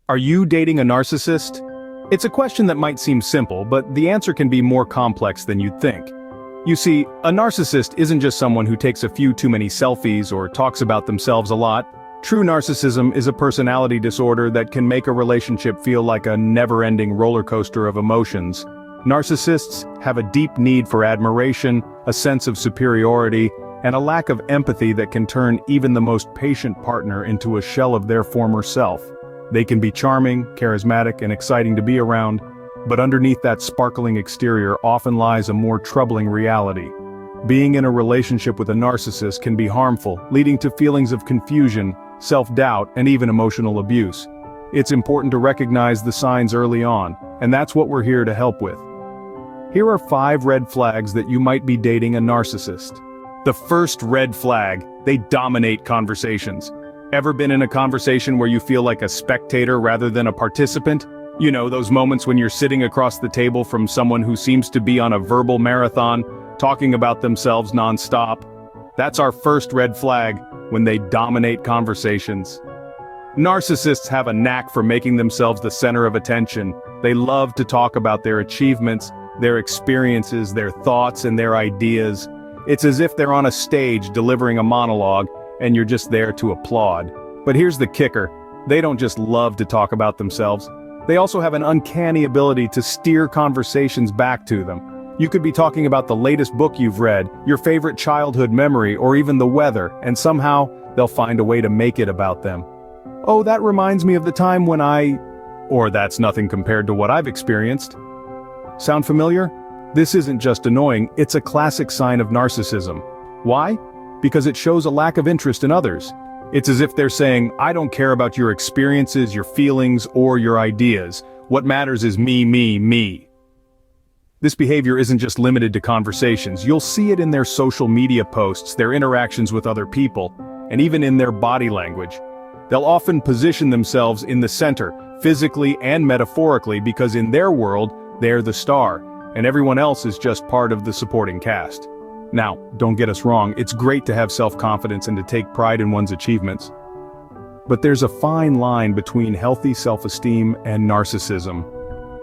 Are you dating a narcissist? It's a question that might seem simple, but the answer can be more complex than you'd think. You see, a narcissist isn't just someone who takes a few too many selfies or talks about themselves a lot. True narcissism is a personality disorder that can make a relationship feel like a never-ending roller coaster of emotions. Narcissists have a deep need for admiration, a sense of superiority, and a lack of empathy that can turn even the most patient partner into a shell of their former self. They can be charming, charismatic, and exciting to be around, but underneath that sparkling exterior often lies a more troubling reality. Being in a relationship with a narcissist can be harmful, leading to feelings of confusion, self-doubt, and even emotional abuse. It's important to recognize the signs early on, and that's what we're here to help with. Here are 5 red flags that you might be dating a narcissist. The first red flag: they dominate conversations. Ever been in a conversation where you feel like a spectator rather than a participant? You know, those moments when you're sitting across the table from someone who seems to be on a verbal marathon, talking about themselves non-stop. That's our first red flag, when they dominate conversations. Narcissists have a knack for making themselves the center of attention. They love to talk about their achievements, their experiences, their thoughts, and their ideas. It's as if they're on a stage delivering a monologue, and you're just there to applaud. But here's the kicker: they don't just love to talk about themselves. They also have an uncanny ability to steer conversations back to them. You could be talking about the latest book you've read, your favorite childhood memory, or even the weather, and somehow, they'll find a way to make it about them. Oh, that reminds me of the time when or that's nothing compared to what I've experienced. Sound familiar? This isn't just annoying, it's a classic sign of narcissism. Why? Because it shows a lack of interest in others. It's as if they're saying, I don't care about your experiences, your feelings, or your ideas. What matters is me, me, me. This behavior isn't just limited to conversations. You'll see it in their social media posts, their interactions with other people, and even in their body language. They'll often position themselves in the center, physically and metaphorically, because in their world, they're the star, and everyone else is just part of the supporting cast. Now, don't get us wrong, it's great to have self-confidence and to take pride in one's achievements. But there's a fine line between healthy self-esteem and narcissism.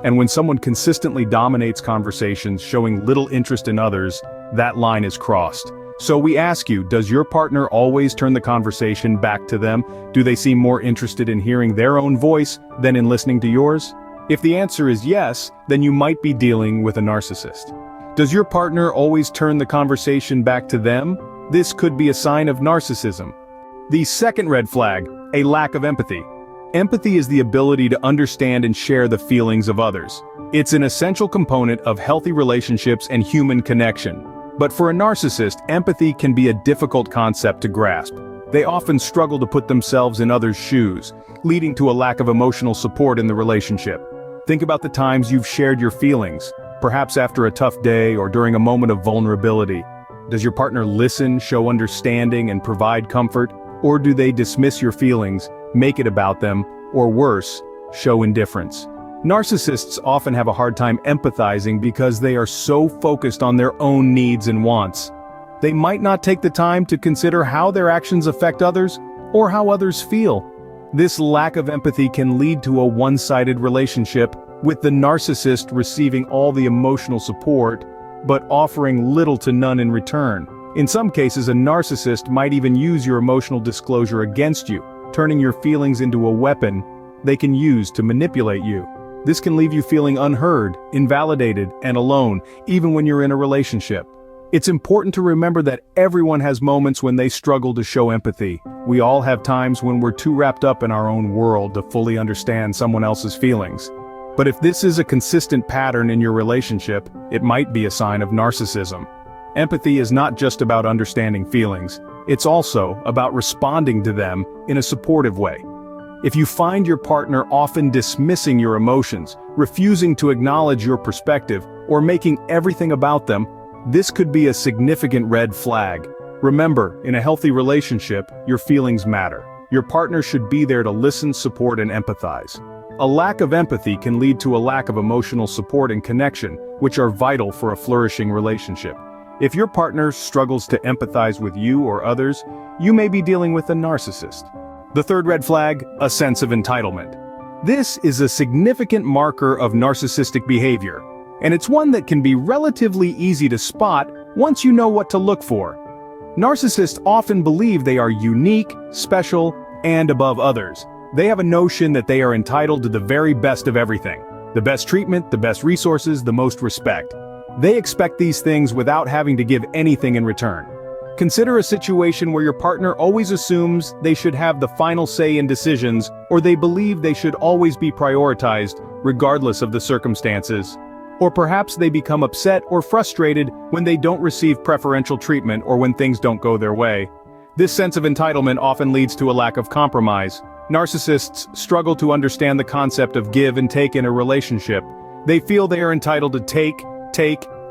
And when someone consistently dominates conversations, showing little interest in others, that line is crossed. So we ask you, does your partner always turn the conversation back to them? Do they seem more interested in hearing their own voice than in listening to yours? If the answer is yes, then you might be dealing with a narcissist. Does your partner always turn the conversation back to them? This could be a sign of narcissism. The second red flag: a lack of empathy. Empathy is the ability to understand and share the feelings of others. It's an essential component of healthy relationships and human connection. But for a narcissist, empathy can be a difficult concept to grasp. They often struggle to put themselves in others' shoes, leading to a lack of emotional support in the relationship. Think about the times you've shared your feelings, perhaps after a tough day or during a moment of vulnerability. Does your partner listen, show understanding, and provide comfort? Or do they dismiss your feelings, make it about them, or worse, show indifference? Narcissists often have a hard time empathizing because they are so focused on their own needs and wants. They might not take the time to consider how their actions affect others, or how others feel. This lack of empathy can lead to a one-sided relationship, with the narcissist receiving all the emotional support, but offering little to none in return. In some cases, a narcissist might even use your emotional disclosure against you, turning your feelings into a weapon they can use to manipulate you. This can leave you feeling unheard, invalidated, and alone, even when you're in a relationship. It's important to remember that everyone has moments when they struggle to show empathy. We all have times when we're too wrapped up in our own world to fully understand someone else's feelings. But if this is a consistent pattern in your relationship, it might be a sign of narcissism. Empathy is not just about understanding feelings, it's also about responding to them in a supportive way. If you find your partner often dismissing your emotions, refusing to acknowledge your perspective, or making everything about them, this could be a significant red flag. Remember, in a healthy relationship, your feelings matter. Your partner should be there to listen, support, and empathize. A lack of empathy can lead to a lack of emotional support and connection, which are vital for a flourishing relationship. If your partner struggles to empathize with you or others, you may be dealing with a narcissist. The third red flag: a sense of entitlement. This is a significant marker of narcissistic behavior, and it's one that can be relatively easy to spot once you know what to look for. Narcissists often believe they are unique, special, and above others. They have a notion that they are entitled to the very best of everything. The best treatment, the best resources, the most respect. They expect these things without having to give anything in return. Consider a situation where your partner always assumes they should have the final say in decisions, or they believe they should always be prioritized, regardless of the circumstances. Or perhaps they become upset or frustrated when they don't receive preferential treatment or when things don't go their way. This sense of entitlement often leads to a lack of compromise. Narcissists struggle to understand the concept of give and take in a relationship. They feel they are entitled to take,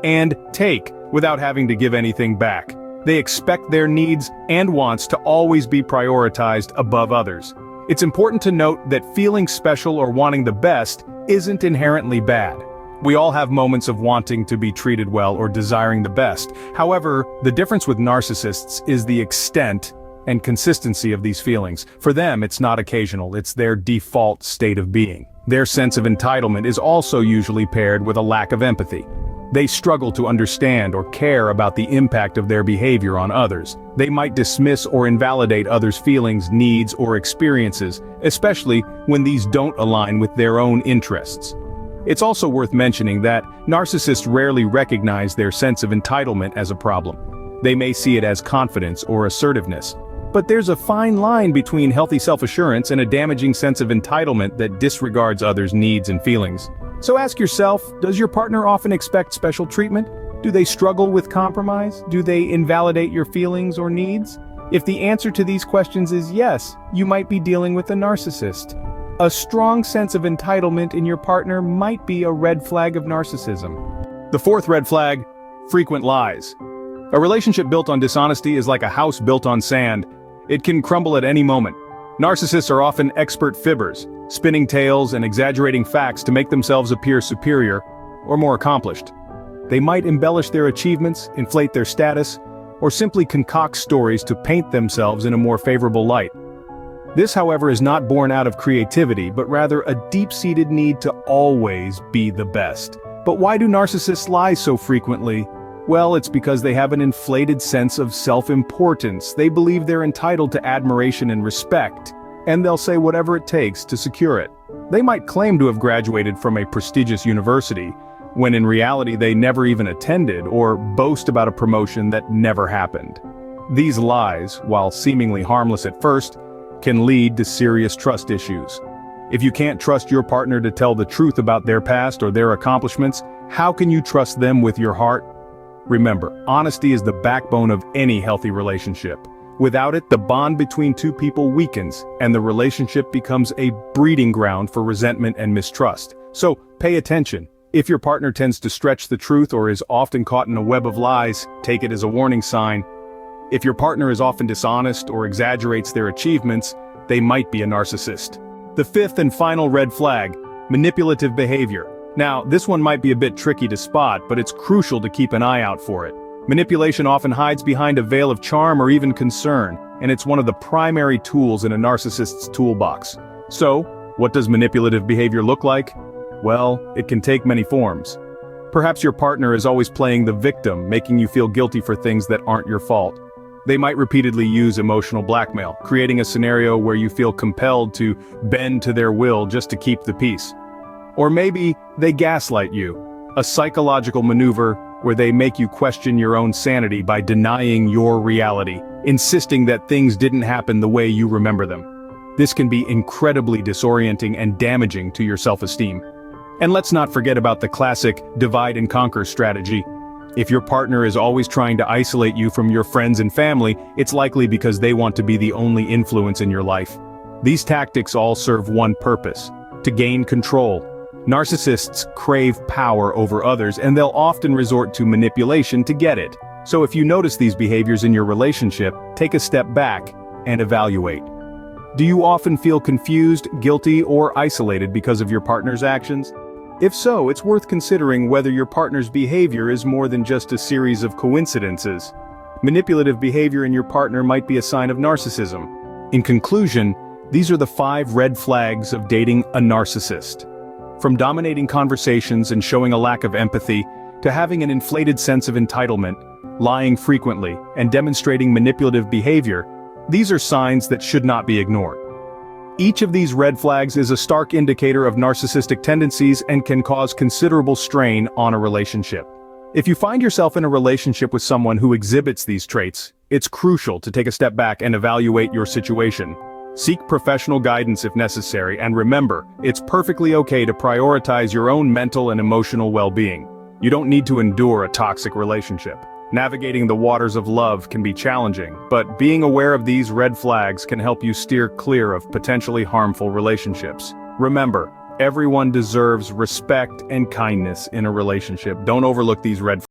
and take, without having to give anything back. They expect their needs and wants to always be prioritized above others. It's important to note that feeling special or wanting the best isn't inherently bad. We all have moments of wanting to be treated well or desiring the best. However, the difference with narcissists is the extent and consistency of these feelings. For them, it's not occasional, it's their default state of being. Their sense of entitlement is also usually paired with a lack of empathy. They struggle to understand or care about the impact of their behavior on others. They might dismiss or invalidate others' feelings, needs, or experiences, especially when these don't align with their own interests. It's also worth mentioning that narcissists rarely recognize their sense of entitlement as a problem. They may see it as confidence or assertiveness. But there's a fine line between healthy self-assurance and a damaging sense of entitlement that disregards others' needs and feelings. So ask yourself, does your partner often expect special treatment? Do they struggle with compromise? Do they invalidate your feelings or needs? If the answer to these questions is yes, you might be dealing with a narcissist. A strong sense of entitlement in your partner might be a red flag of narcissism. The fourth red flag, frequent lies. A relationship built on dishonesty is like a house built on sand. It can crumble at any moment. Narcissists are often expert fibbers, spinning tales and exaggerating facts to make themselves appear superior or more accomplished. They might embellish their achievements, inflate their status, or simply concoct stories to paint themselves in a more favorable light. This, however, is not born out of creativity, but rather a deep-seated need to always be the best. But why do narcissists lie so frequently? Well, it's because they have an inflated sense of self-importance. They believe they're entitled to admiration and respect, and they'll say whatever it takes to secure it. They might claim to have graduated from a prestigious university, when in reality they never even attended, or boast about a promotion that never happened. These lies, while seemingly harmless at first, can lead to serious trust issues. If you can't trust your partner to tell the truth about their past or their accomplishments, how can you trust them with your heart? Remember, honesty is the backbone of any healthy relationship. Without it, the bond between two people weakens, and the relationship becomes a breeding ground for resentment and mistrust. So, pay attention. If your partner tends to stretch the truth or is often caught in a web of lies, take it as a warning sign. If your partner is often dishonest or exaggerates their achievements, they might be a narcissist. The fifth and final red flag, manipulative behavior. Now, this one might be a bit tricky to spot, but it's crucial to keep an eye out for it. Manipulation often hides behind a veil of charm or even concern, and it's one of the primary tools in a narcissist's toolbox. So, what does manipulative behavior look like? Well, it can take many forms. Perhaps your partner is always playing the victim, making you feel guilty for things that aren't your fault. They might repeatedly use emotional blackmail, creating a scenario where you feel compelled to bend to their will just to keep the peace. Or maybe they gaslight you, a psychological maneuver where they make you question your own sanity by denying your reality, insisting that things didn't happen the way you remember them. This can be incredibly disorienting and damaging to your self-esteem. And let's not forget about the classic divide and conquer strategy. If your partner is always trying to isolate you from your friends and family, it's likely because they want to be the only influence in your life. These tactics all serve one purpose: to gain control. Narcissists crave power over others, and they'll often resort to manipulation to get it. So if you notice these behaviors in your relationship, take a step back and evaluate. Do you often feel confused, guilty, or isolated because of your partner's actions? If so, it's worth considering whether your partner's behavior is more than just a series of coincidences. Manipulative behavior in your partner might be a sign of narcissism. In conclusion, These are the 5 red flags of dating a narcissist. From dominating conversations and showing a lack of empathy, to having an inflated sense of entitlement, lying frequently, and demonstrating manipulative behavior, these are signs that should not be ignored. Each of these red flags is a stark indicator of narcissistic tendencies and can cause considerable strain on a relationship. If you find yourself in a relationship with someone who exhibits these traits, it's crucial to take a step back and evaluate your situation. Seek professional guidance if necessary, and remember, it's perfectly okay to prioritize your own mental and emotional well-being. You don't need to endure a toxic relationship. Navigating the waters of love can be challenging, but being aware of these red flags can help you steer clear of potentially harmful relationships. Remember, everyone deserves respect and kindness in a relationship. Don't overlook these red flags.